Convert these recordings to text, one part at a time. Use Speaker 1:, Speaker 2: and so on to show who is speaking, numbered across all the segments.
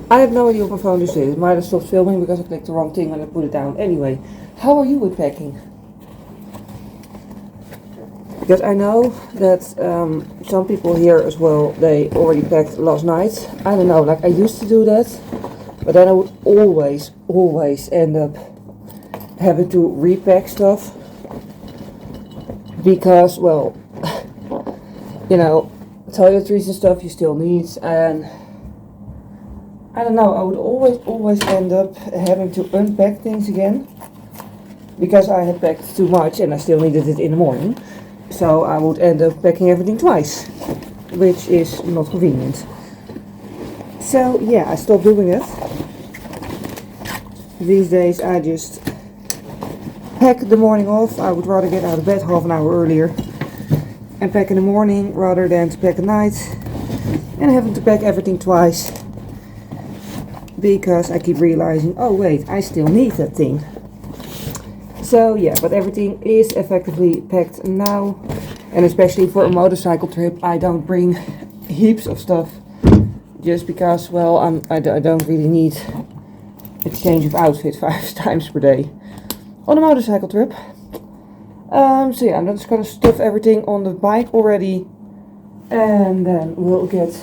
Speaker 1: I have no idea what my phone just did. It might have stopped filming because I clicked the wrong thing when I put it down. Anyway, how are you with packing? Because I know that some people here as well, they already packed last night. I don't know, like I used to do that, but then I would always end up having to repack stuff. Because, well, you know, toiletries and stuff you still need, and I don't know, I would always end up having to unpack things again. Because I had packed too much and I still needed it in the morning. So I would end up packing everything twice, which is not convenient. So yeah, I stopped doing it. These days I just pack the morning off. I would rather get out of bed half an hour earlier and pack in the morning rather than to pack at night and having to pack everything twice. Because I keep realizing, oh wait, I still need that thing. So yeah, but everything is effectively packed now, and especially for a motorcycle trip I don't bring heaps of stuff, just because, well, I don't really need a change of outfit 5 times per day on a motorcycle trip. So yeah, I'm just gonna stuff everything on the bike already, and then we'll get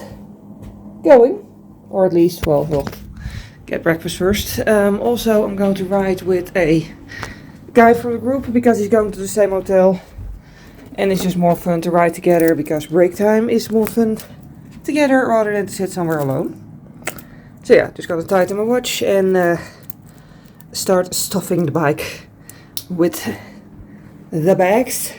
Speaker 1: going, or at least, well, we'll get breakfast first. Also, I'm going to ride with a guy from the group because he's going to the same hotel, and it's just more fun to ride together because break time is more fun together rather than to sit somewhere alone. So yeah, just gotta tighten my watch and start stuffing the bike with the bags.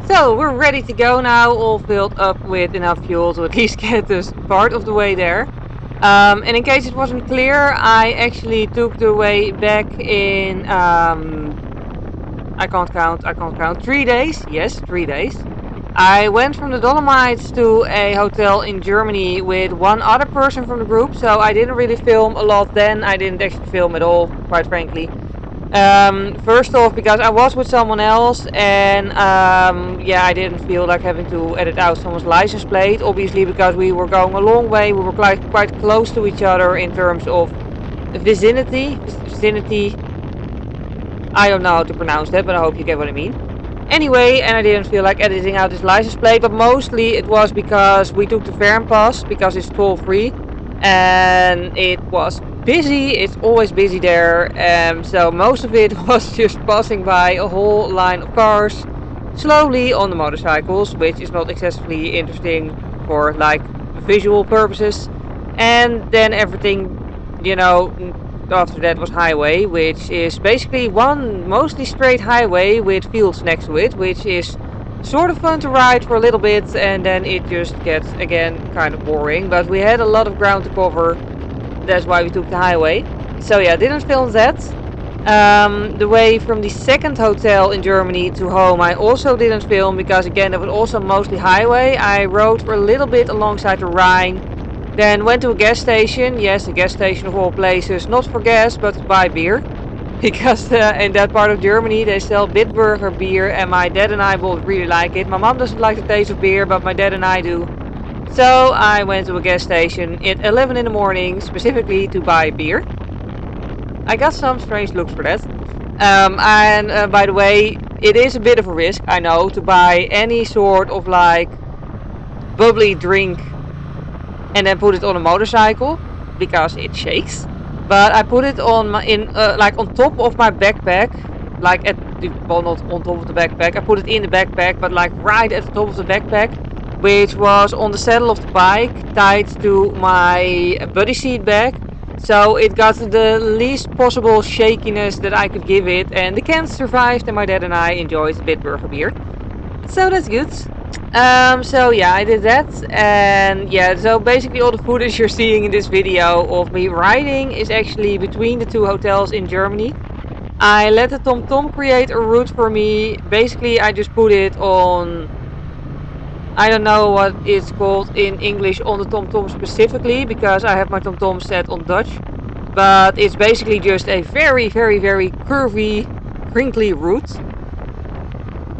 Speaker 1: So we're ready to go now, all filled up with enough fuel to at least get us part of the way there. And in case it wasn't clear, I actually took the way back in, I can't count, 3 days. Yes, 3 days. I went from the Dolomites to a hotel in Germany with one other person from the group, so I didn't really film a lot then. I didn't actually film at all, quite frankly. First off, because I was with someone else, and yeah, I didn't feel like having to edit out someone's license plate. Obviously, because we were going a long way, we were quite close to each other in terms of vicinity. I don't know how to pronounce that, but I hope you get what I mean. Anyway, and I didn't feel like editing out his license plate, but mostly it was because we took the Pass because it's toll-free, and it was busy. It's always busy there, so most of it was just passing by a whole line of cars slowly on the motorcycles, which is not excessively interesting for like visual purposes. And then everything, you know, after that was highway, which is basically one mostly straight highway with fields next to it, which is sort of fun to ride for a little bit, and then it just gets again kind of boring. But we had a lot of ground to cover, that's why we took the highway. So yeah, didn't film that. The way from the second hotel in Germany to home I also didn't film, because again it was also mostly highway. I rode for a little bit alongside the Rhine, then went to a gas station. Yes, a gas station of all places, not for gas but to buy beer, because in that part of Germany they sell Bitburger beer, and my dad and I both really like it. My mom doesn't like the taste of beer, but my dad and I do. So I went to a gas station at 11 in the morning specifically to buy beer. I got some strange looks for that. And by the way, it is a bit of a risk, I know, to buy any sort of like bubbly drink and then put it on a motorcycle because it shakes. But I put it on my like on top of my backpack, like at the, well, not on top of the backpack. I put it in the backpack, but like right at the top of the backpack, which was on the saddle of the bike, tied to my buddy seat bag. So it got the least possible shakiness that I could give it, and the can survived, and my dad and I enjoyed a Bitburger beer. So that's good. So yeah, I did that, and yeah, so basically all the footage you're seeing in this video of me riding is actually between the two hotels in Germany. I let the TomTom create a route for me. Basically, I just put it on, I don't know what it's called in English on the TomTom specifically, because I have my TomTom set on Dutch. But it's basically just a very, very, very curvy, crinkly route.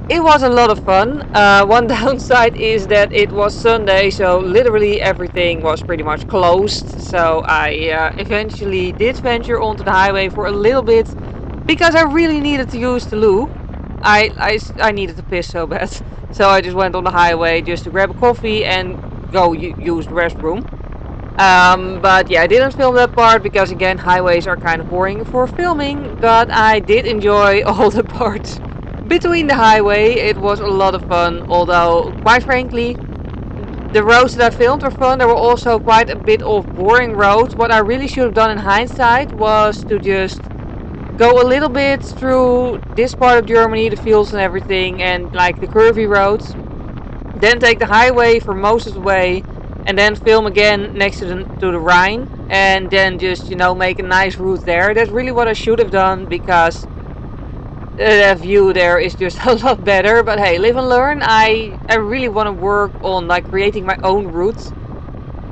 Speaker 1: It was a lot of fun. One downside is that it was Sunday, so literally everything was pretty much closed. So I eventually did venture onto the highway for a little bit because I really needed to use the loo. I needed to piss so bad. So I just went on the highway just to grab a coffee and go use the restroom. But yeah, I didn't film that part because again, highways are kind of boring for filming, but I did enjoy all the parts between the highway. It was a lot of fun, although quite frankly, the roads that I filmed were fun. There were also quite a bit of boring roads. What I really should have done in hindsight was to just go a little bit through this part of Germany, the fields and everything, and like the curvy roads, then take the highway for most of the way, and then film again next to the Rhine, and then just, you know, make a nice route there. That's really what I should have done because the view there is just a lot better. But hey, live and learn. I really want to work on like creating my own routes.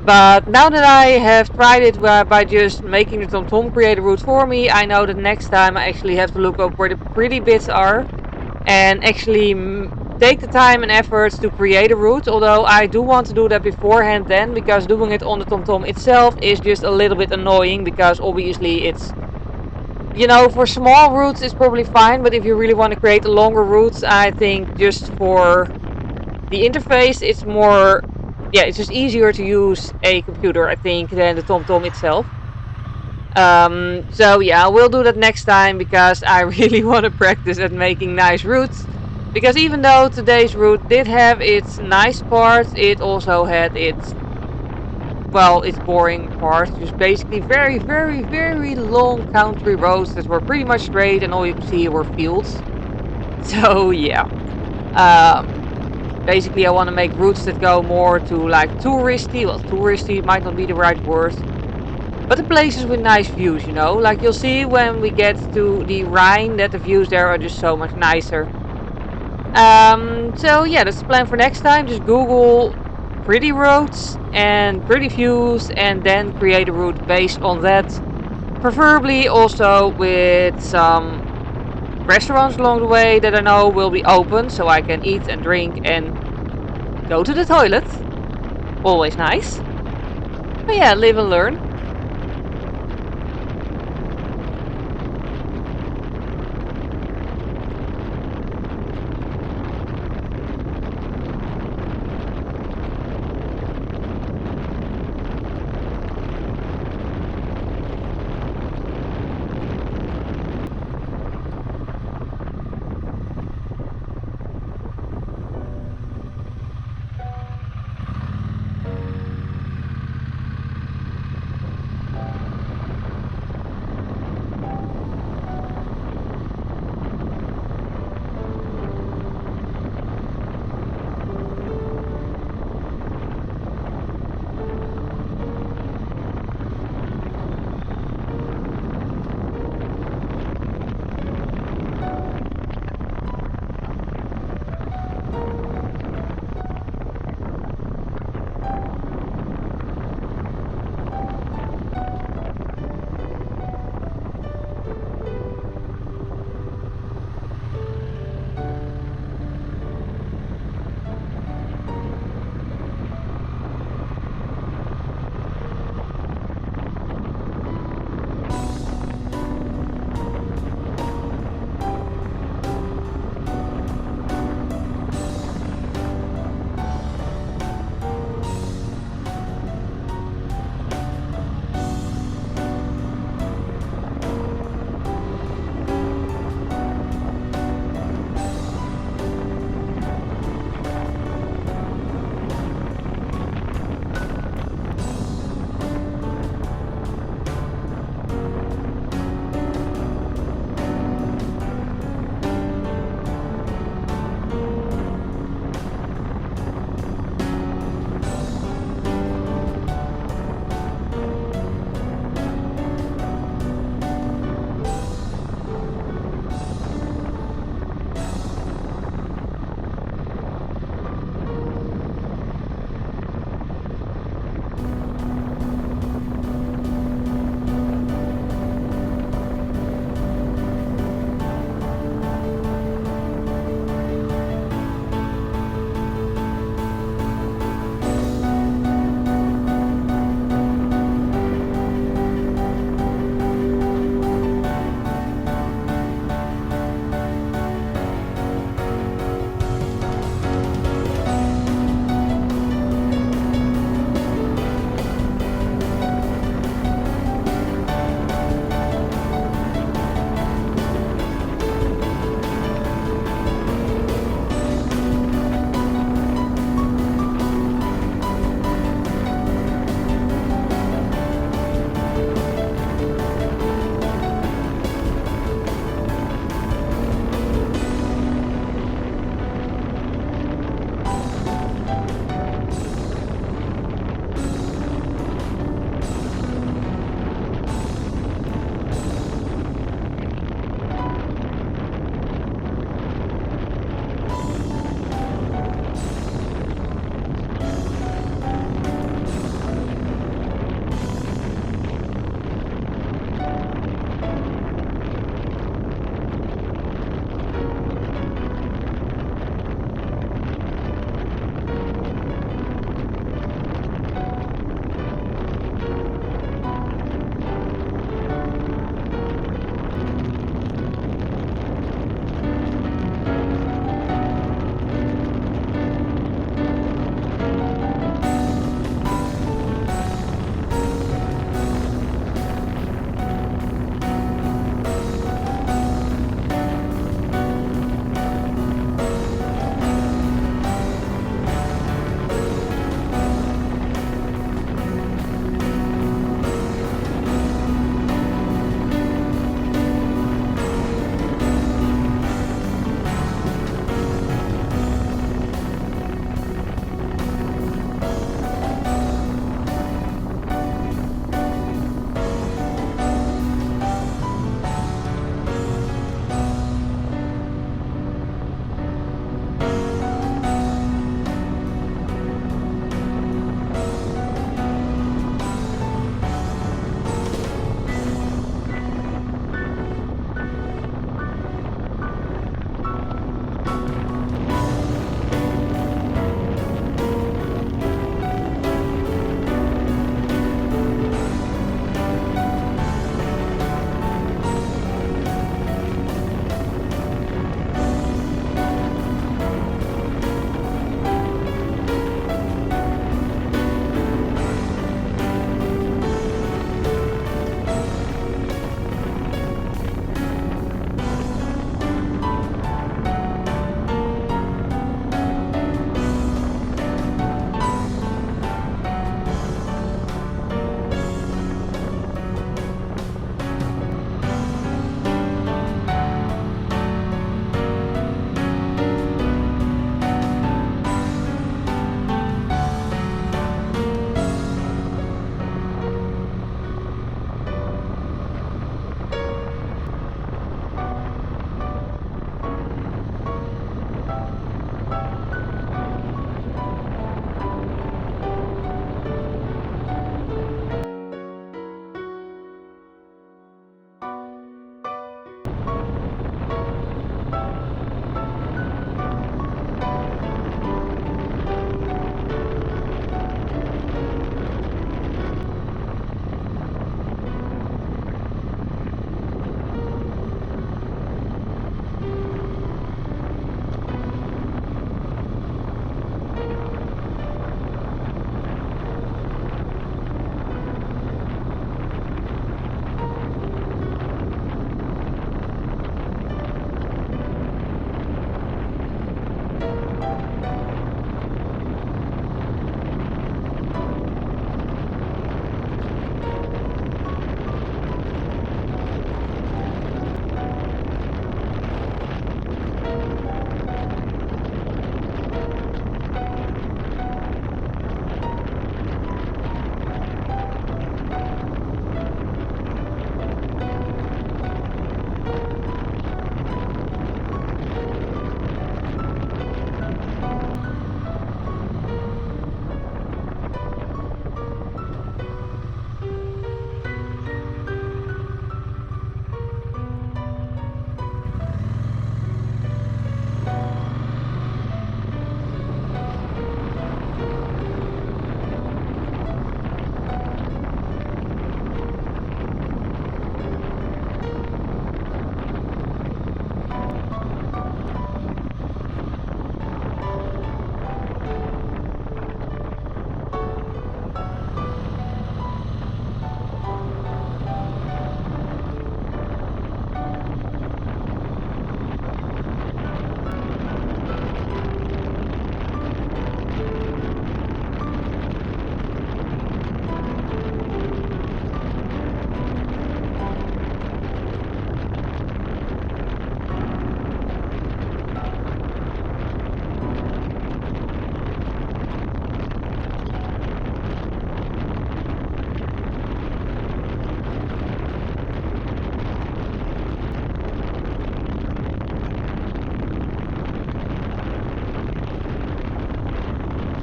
Speaker 1: But now that I have tried it by just making the TomTom create a route for me, I know that next time I actually have to look up where the pretty bits are and actually take the time and efforts to create a route. Although I do want to do that beforehand then, because doing it on the TomTom itself is just a little bit annoying, because obviously it's, you know, for small routes it's probably fine, but if you really want to create a longer routes, I think just for the interface it's more, yeah, it's just easier to use a computer, I think, than the TomTom itself. So yeah, we'll do that next time because I really want to practice at making nice routes. Because even though today's route did have its nice parts, it also had its, well, its boring parts. Just basically very, very, very long country roads that were pretty much straight and all you could see were fields. So yeah. Basically I want to make routes that go more to like touristy. Well, touristy might not be the right word, but the places with nice views, you know. Like you'll see when we get to the Rhine that the views there are just so much nicer. So yeah, that's the plan for next time. Just Google pretty roads and pretty views and then create a route based on that. Preferably also with some restaurants along the way that I know will be open so I can eat and drink and go to the toilet. Always nice. But yeah, live and learn.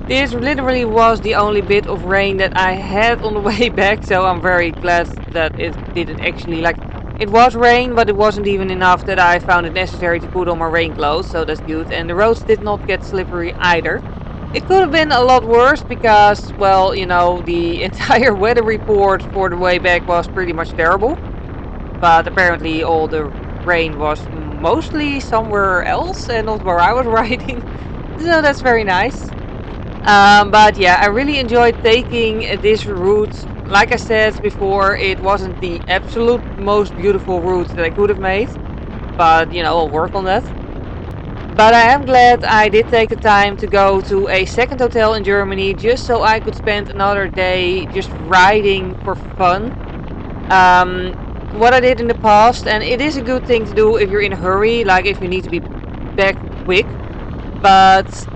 Speaker 1: This literally was the only bit of rain that I had on the way back, so I'm very glad that it didn't actually, like, it was rain, but it wasn't even enough that I found it necessary to put on my rain clothes, so that's good. And the roads did not get slippery either. It could have been a lot worse because, well, you know, the entire weather report for the way back was pretty much terrible. But apparently all the rain was mostly somewhere else and not where I was riding. So that's very nice. But yeah, I really enjoyed taking this route. Like I said before, it wasn't the absolute most beautiful route that I could have made. But, you know, I'll work on that. But I am glad I did take the time to go to a second hotel in Germany just so I could spend another day just riding for fun. Um, what I did in the past, and it is a good thing to do if you're in a hurry, like if you need to be back quick. But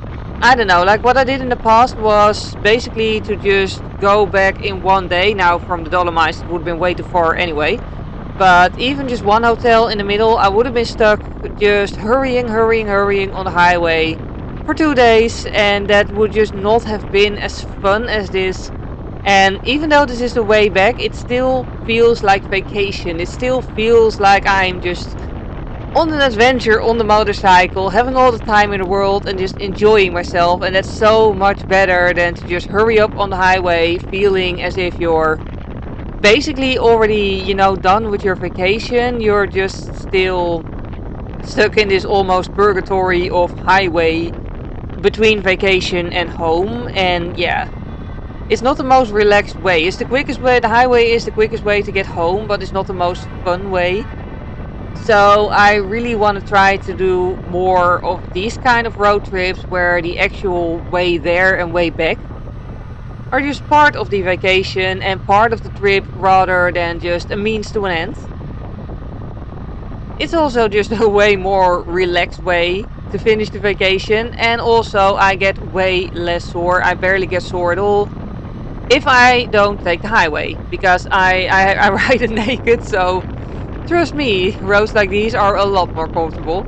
Speaker 1: I don't know, like what I did in the past was basically to just go back in one day. Now from the Dolomites it would have been way too far anyway. But even just one hotel in the middle, I would have been stuck just hurrying on the highway for 2 days, and that would just not have been as fun as this. And even though this is the way back, it still feels like vacation. It still feels like I'm just on an adventure on the motorcycle, having all the time in the world and just enjoying myself. And that's so much better than to just hurry up on the highway feeling as if you're basically already, you know, done with your vacation. You're just still stuck in this almost purgatory of highway between vacation and home. And yeah, it's not the most relaxed way. It's the quickest way. The highway is the quickest way to get home, but it's not the most fun way. So I really want to try to do more of these kind of road trips where the actual way there and way back are just part of the vacation and part of the trip rather than just a means to an end. It's also just a way more relaxed way to finish the vacation, and also I get way less sore. I barely get sore at all if I don't take the highway because I ride it naked, so trust me, roads like these are a lot more comfortable.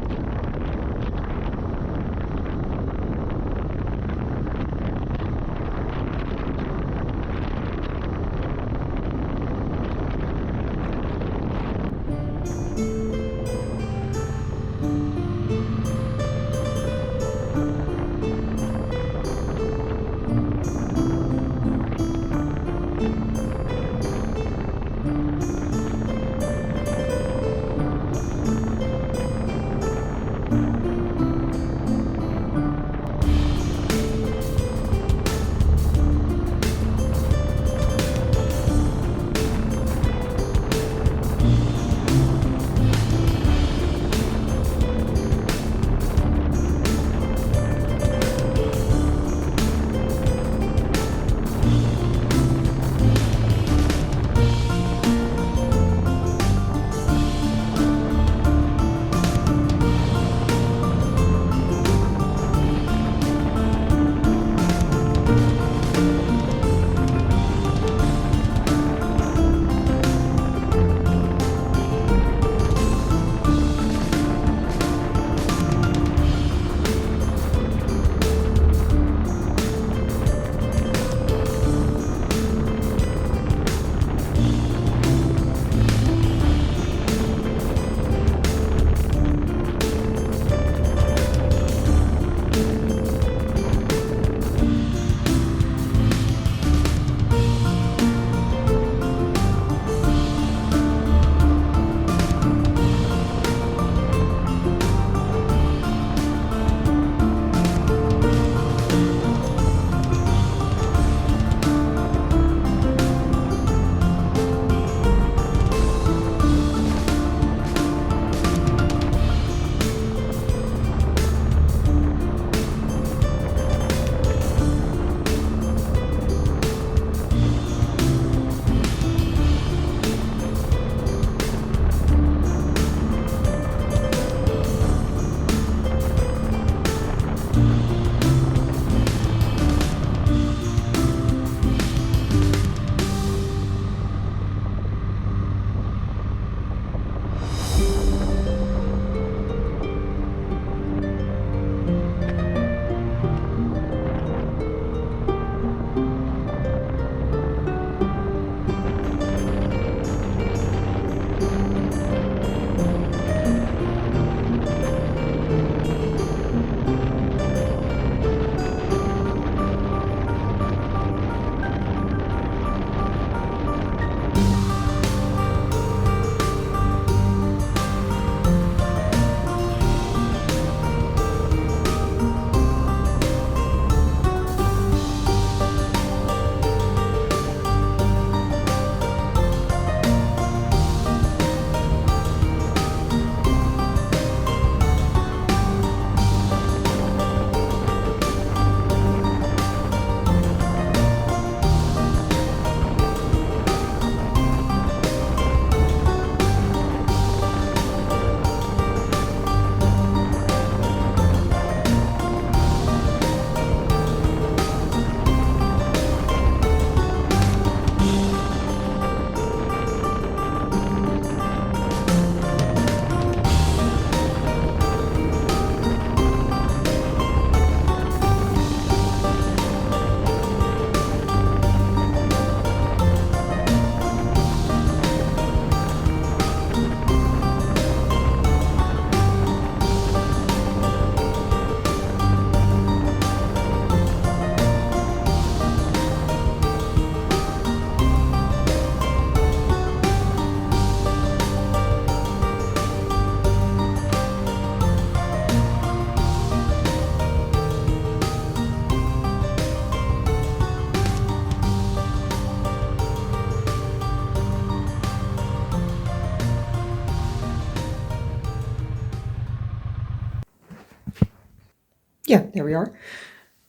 Speaker 2: yeah, there we are.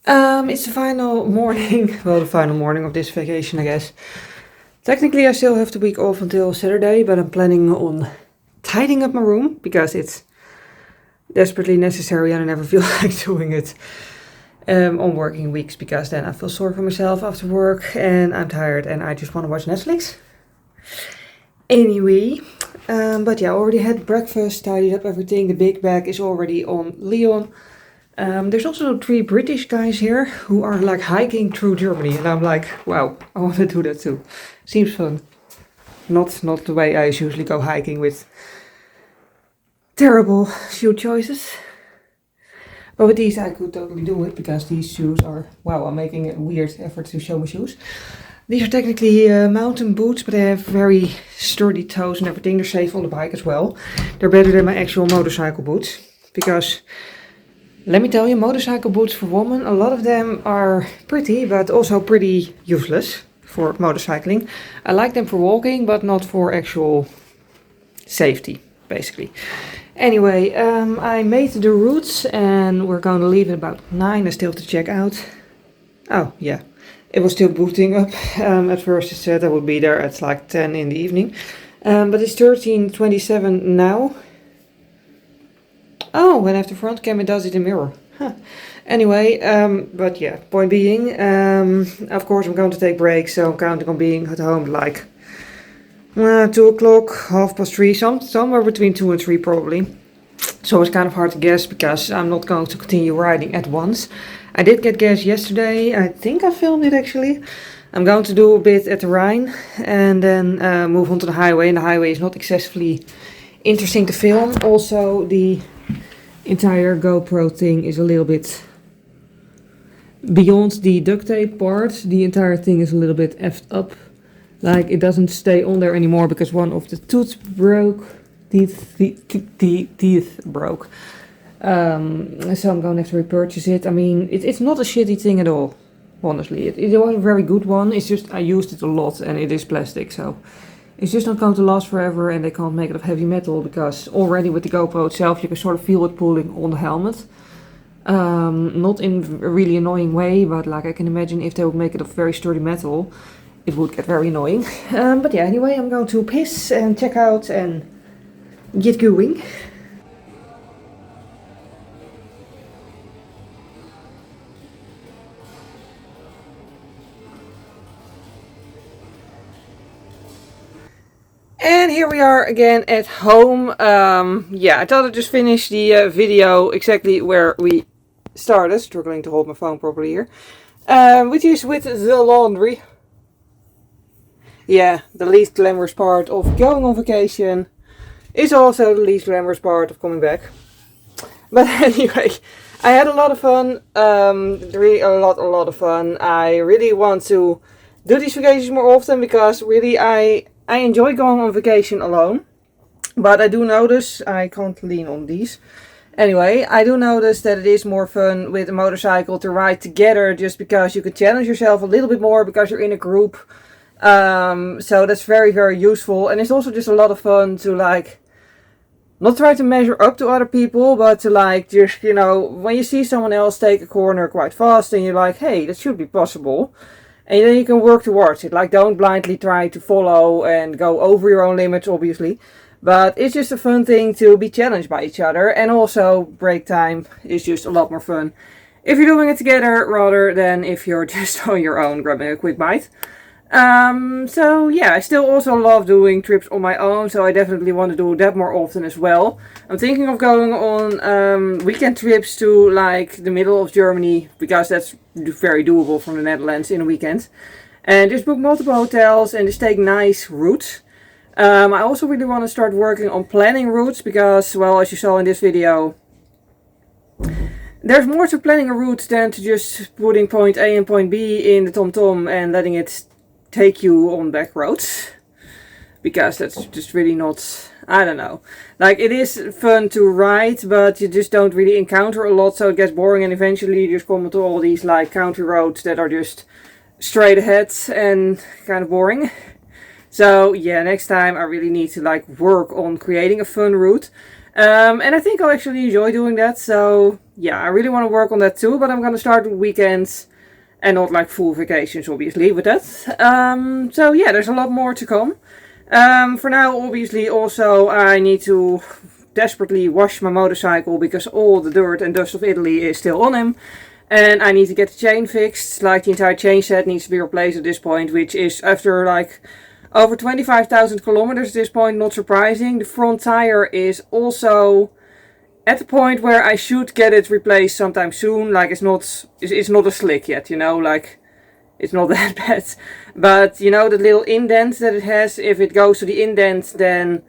Speaker 2: It's the final morning, well, the final morning of this vacation, I guess. Technically, I still have the week off until Saturday, but I'm planning on tidying up my room because it's desperately necessary and I never feel like doing it on working weeks, because then I feel sorry for myself after work and I'm tired and I just want to watch Netflix. Anyway, but yeah, I already had breakfast, tidied up everything. The big bag is already on Leon. There's also 3 British guys here who are like hiking through Germany, and I'm like, wow, I want to do that too. Seems fun. Not the way I usually go hiking with terrible shoe choices. But with these I could totally do it, because these shoes are, wow, I'm making a weird effort to show my shoes. These are technically mountain boots, but they have very sturdy toes and everything. They're safe on the bike as well. They're better than my actual motorcycle boots, because let me tell you, motorcycle boots for women, a lot of them are pretty, but also pretty useless for motorcycling. I like them for walking, but not for actual safety, basically. Anyway, I made the routes and we're going to leave at about 9. I still have to check out. Oh, yeah. It was still booting up. At first it said I would be there at like 10 in the evening. But it's 13:27 now. Oh, when I have the front cam, it does it in mirror. Huh. Anyway, but yeah, point being, of course I'm going to take breaks, so I'm counting on being at home like 2 o'clock, 3:30, somewhere between 2 and 3 probably. So it's kind of hard to guess, because I'm not going to continue riding at once. I did get gas yesterday. I think I filmed it actually. I'm going to do a bit at the Rhine and then move on to the highway. And the highway is not excessively interesting to film. Also, the entire GoPro thing is a little bit beyond the duct tape part. The entire thing is a little bit effed up. Like, it doesn't stay on there anymore because one of the teeth broke. Teeth broke. So I'm going to have to repurchase it. I mean, it's not a shitty thing at all, honestly. It was a very good one. It's just I used it a lot and it is plastic, so it's just not going to last forever, and they can't make it of heavy metal, because already with the GoPro itself you can sort of feel it pulling on the helmet. Not in a really annoying way, but like I can imagine if they would make it of very sturdy metal, it would get very annoying. But yeah, anyway, I'm going to piss and check out and get going. And here we are again at home. Yeah, I thought I'd just finish the video exactly where we started. Struggling to hold my phone properly here. Which is with the laundry. Yeah, the least glamorous part of going on vacation is also the least glamorous part of coming back. But anyway, I had a lot of fun. Really a lot of fun. I really want to do these vacations more often, because really I enjoy going on vacation alone. But I do notice, I can't lean on these. Anyway, I do notice that it is more fun with a motorcycle to ride together, just because you can challenge yourself a little bit more because you're in a group. So that's very, very useful. And it's also just a lot of fun to like, not try to measure up to other people, but to like just, you know, when you see someone else take a corner quite fast and you're like, hey, that should be possible. And then you can work towards it. Like, don't blindly try to follow and go over your own limits, obviously. But it's just a fun thing to be challenged by each other. And also, break time is just a lot more fun if you're doing it together rather than if you're just on your own grabbing a quick bite. So yeah, I still also love doing trips on my own, so I definitely want to do that more often as well. I'm thinking of going on weekend trips to like the middle of Germany, because that's very doable from the Netherlands in a weekend. And just book multiple hotels and just take nice routes. I also really want to start working on planning routes, because, well, as you saw in this video, there's more to planning a route than to just putting point A and point B in the TomTom and letting it take you on back roads, because that's just really not, I don't know. Like, it is fun to ride, but you just don't really encounter a lot, so it gets boring, and eventually you just come to all these like country roads that are just straight ahead and kind of boring. So yeah, next time I really need to like work on creating a fun route, and I think I'll actually enjoy doing that. So yeah, I really want to work on that too, but I'm gonna start with weekends and not like full vacations, obviously, with that. So yeah, there's a lot more to come. For now, obviously, also I need to desperately wash my motorcycle because all the dirt and dust of Italy is still on him. And I need to get the chain fixed, like the entire chain set needs to be replaced at this point, which is after like over 25,000 kilometers at this point, not surprising. The front tire is also at the point where I should get it replaced sometime soon. Like it's not a slick yet, you know, like it's not that bad. But you know, the little indent that it has, if it goes to the indent, then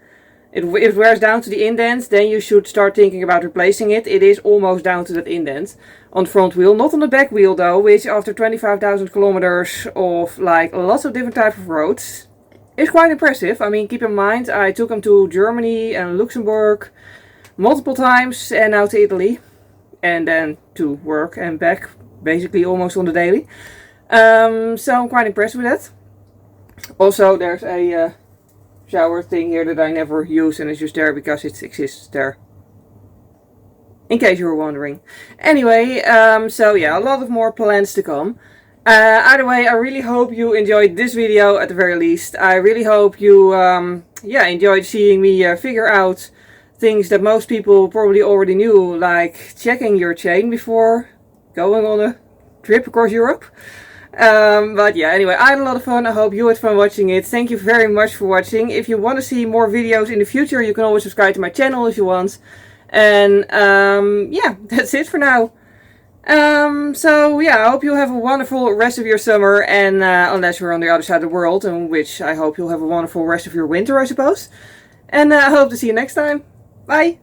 Speaker 2: if it wears down to the indent, then you should start thinking about replacing it. It is almost down to that indent on the front wheel, not on the back wheel though, which after 25,000 kilometers of like lots of different types of roads is quite impressive. I mean, keep in mind, I took them to Germany and Luxembourg multiple times and now to Italy. And then to work and back, basically almost on the daily. So I'm quite impressed with that. Also, there's a shower thing here that I never use and it's just there because it exists there. In case you were wondering. Anyway, so yeah, a lot of more plans to come. Either way, I really hope you enjoyed this video at the very least. I really hope you yeah, enjoyed seeing me figure out things that most people probably already knew, like checking your chain before going on a trip across Europe. But yeah, anyway, I had a lot of fun. I hope you had fun watching it. Thank you very much for watching. If you want to see more videos in the future, you can always subscribe to my channel if you want. And yeah, that's it for now. So yeah, I hope you have a wonderful rest of your summer, and unless you're on the other side of the world, in which I hope you'll have a wonderful rest of your winter, I suppose. And I hope to see you next time. Bye!